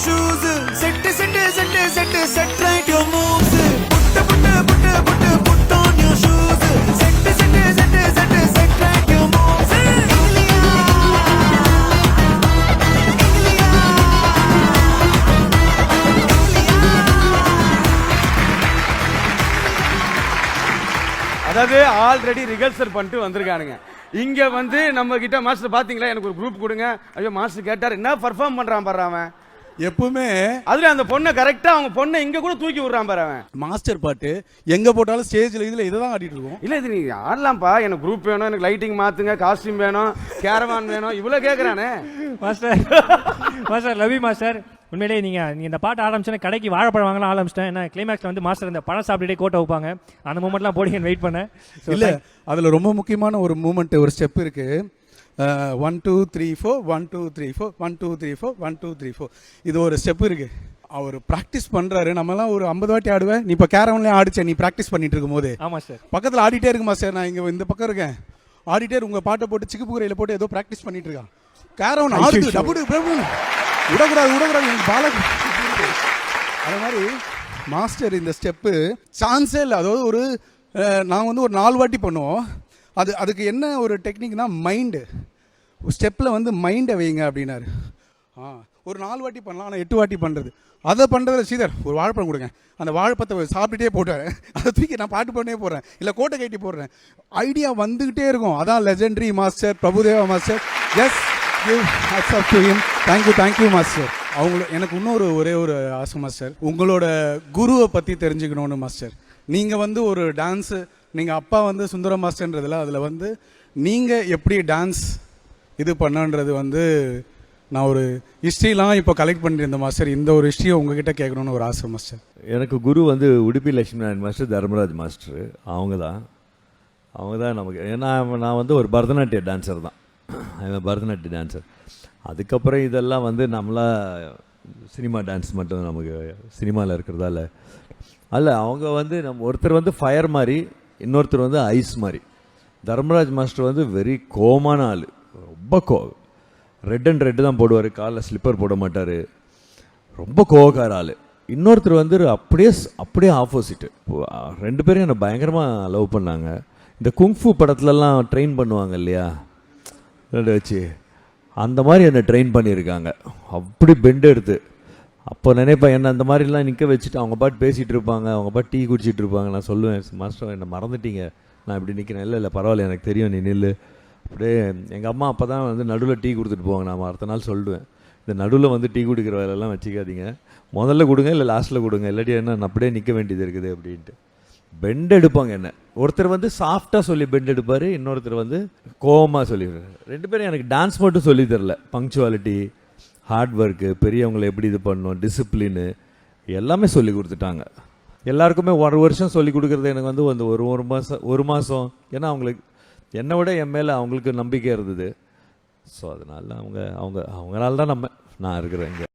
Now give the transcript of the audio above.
shoes. Set right your moves. Put on your shoes. Set right your moves. அதாவது already rehearsal பண்ணிட்டு வந்திருக்கானுங்க. இங்க வந்து நம்ம கிட்ட மாஸ்டர் பாத்தீங்களா, எனக்கு ஒரு குரூப் கொடுங்க. ஐயோ மாஸ்டர் கேட்டார், என்ன பர்ஃபார்ம் பண்றான் பாரு அவன். எப்பவுமே அதுல அந்த பொண்ணை கரெக்டா அவங்க பொண்ணை இங்க கூட தூக்கி விடுறான் பாரு அவன். மாஸ்டர் பாட்டு எங்க போட்டாலும் ஸ்டேஜ்ல இதுல இததான் ஆடிட்டு இருக்கோம். இல்ல இது நீ ஆடலாம்ப்பா, எனக்கு குரூப் வேணும், எனக்கு லைட்டிங் மாத்துங்க, காஸ்டியூம் வேணும், கேரவான் வேணும், இவ்வளவு கேக்குறானே master. Master love you master. உண்மையிலேயே நீங்க இந்த பாட்டு ஆரம்பிச்சோன்னா கடைக்கு வாழைப்பழம் வாங்கலாம் ஆரம்பிச்சிட்டேன். ஏன்னா கிளைமேக்ஸ்ல வந்து மாஸ்டர் இந்த பழம் சாப்பிட்டுட்டே கோட்டை வைப்பாங்க, அந்த மூமெண்ட்லாம் போடிங்கன்னு வெயிட் பண்ணேன். இல்ல அதுல ரொம்ப முக்கியமான ஒரு மூமெண்ட், ஒரு ஸ்டெப் இருக்கு. 1 2 3 4 1 2 3 4 1 2 3 4 1 2 3 4 இது ஒரு ஸ்டெப் இருக்கு. அவர் ப்ராக்டிஸ் பண்றாரு. நம்மலாம் ஒரு 50 வாட்டி ஆடுவேன். நீ இப்போ கேரவன்லேயே ஆடிச்சேன் நீ ப்ராக்டிஸ் பண்ணிட்டு இருக்கும் போது. ஆமா சார். பக்கத்தில் ஆடிட்டே இருக்குமா சார், நான் இங்கே இந்த பக்கம் இருக்கேன், ஆடிட்டே உங்கள் பாட்டை போட்டு சிக்குப்புக்குறையில் போட்டு ஏதோ ப்ராக்டிஸ் பண்ணிட்டு இருக்கான். கேரவன் ஆடுது டபுடு பிரபு விடக்கூடாது எனக்கு பாலக். அது மாதிரி மாஸ்டர் இந்த ஸ்டெப்பு சான்ஸே இல்லை. அதாவது ஒரு நாங்கள் வந்து ஒரு 4 வாட்டி பண்ணுவோம். அதுக்கு என்ன ஒரு டெக்னிக்னா மைண்டு ஸ்டெப்பில் வந்து மைண்டை வைங்க அப்படின்னாரு. ஒரு 4 வாட்டி பண்ணலாம், ஆனால் 8 வாட்டி பண்ணுறது. அதை பண்ணுறதுல ஸ்ரீதர் ஒரு வாழைப்பழம் கொடுங்க, அந்த வாழைப்பழத்தை சாப்பிட்டுட்டே போட்டார். அதை தூக்கி நான் பாட்டு பண்ணே போடுறேன், இல்லை கோட்டை கட்டி போடுறேன். ஐடியா வந்துக்கிட்டே இருக்கும். அதான் legendary master Prabhudeva master. Yes thank you master. எனக்கு இன்னொரு ஒரே ஒரு ஆசை மாஸ்டர், உங்களோட குருவை பற்றி தெரிஞ்சுக்கணும்னு மாஸ்டர். நீங்கள் வந்து ஒரு டான்ஸு, நீங்கள் அப்பா வந்து சுந்தர மாஸ்டர்ன்றதில் அதில் வந்து நீங்கள் எப்படி டான்ஸ் இது பண்ணன்றது வந்து நான் ஒரு ஹிஸ்ட்ரிலாம் இப்போ கலெக்ட் பண்ணியிருந்தேன் மாஸ்டர். இந்த ஒரு ஹிஸ்ட்ரியை உங்ககிட்ட கேட்கணுன்னு ஒரு ஆசை மாஸ்டர். எனக்கு குரு வந்து உடுப்பி லட்சுமி நாராயண் மாஸ்டர், தர்மராஜ் மாஸ்டர். அவங்க தான் நமக்கு. ஏன்னா நான் வந்து ஒரு பரதநாட்டிய டான்ஸர் தான், பரதநாட்டிய டான்ஸர். அதுக்கப்புறம் இதெல்லாம் வந்து நம்மளா சினிமா டான்ஸ் மட்டும் நமக்கு சினிமாவில் இருக்கிறதால அல்ல. அவங்க வந்து ஒருத்தர் வந்து ஃபயர் மாதிரி, இன்னொருத்தர் வந்து ஐஸ் மாதிரி. தர்மராஜ் மாஸ்டர் வந்து வெரி கோமான ஆள், ரொம்ப ரெட் அண்ட் ரெட்டு தான் போடுவார், காலில் ஸ்லிப்பர் போட மாட்டார், ரொம்ப கோவக்கார ஆள். இன்னொருத்தர் வந்து அப்படியே ஆப்போசிட்டு. 2 பேரும் என்னை பயங்கரமாக லவ் பண்ணாங்க. இந்த குங்ஃபு படத்துலலாம் ட்ரெயின் பண்ணுவாங்க இல்லையா வச்சு, அந்த மாதிரி என்னை ட்ரெயின் பண்ணியிருக்காங்க. அப்படி பெண்டு எடுத்து அப்போ நினைப்பேன், என்ன அந்த மாதிரிலாம் நிற்க வச்சுட்டு அவங்க பாட்டு பேசிகிட்டு இருப்பாங்க, அவங்க பாட்டு டீ குடிச்சிட்டு இருப்பாங்க. நான் சொல்லுவேன், மாஸ்டர் என்னை மறந்துட்டீங்க, நான் இப்படி நிற்கிறேன். இல்லை பரவாயில்ல, எனக்கு தெரியும், நீ நில்லு. அப்படியே எங்கள் அம்மா அப்போ தான் வந்து நடுவில் டீ கொடுத்துட்டு போவாங்க. நான் அடுத்த நாள் சொல்லுவேன், இந்த நடுவில் வந்து டீ குடிக்கிற வேலையெல்லாம் வச்சுக்காதீங்க, முதல்ல கொடுங்க இல்லை லாஸ்ட்டில் கொடுங்க, இல்லாட்டி என்ன நான் அப்படியே நிற்க வேண்டியது இருக்குது அப்படின்ட்டு. பெண்ட் எடுப்பாங்க என்ன. ஒருத்தர் வந்து சாஃப்டாக சொல்லி பெண்ட் எடுப்பார், இன்னொருத்தர் வந்து கோவமாக சொல்லிடுறாரு. 2 பேரும் எனக்கு டான்ஸ் மட்டும் சொல்லி தரல, பங்க்சுவாலிட்டி, ஹார்ட் ஒர்க்கு, பெரியவங்களை எப்படி இது பண்ணணும், டிசிப்ளினு எல்லாமே சொல்லி கொடுத்துட்டாங்க. எல்லாருக்குமே 1 வருஷம் சொல்லி கொடுக்குறது எனக்கு வந்து அந்த ஒரு மாதம். ஏன்னா அவங்களுக்கு என்னை விட என் மேலே அவங்களுக்கு நம்பிக்கை இருந்தது. ஸோ அதனால அவங்களால தான் நான் இருக்கிறேன் இங்கே.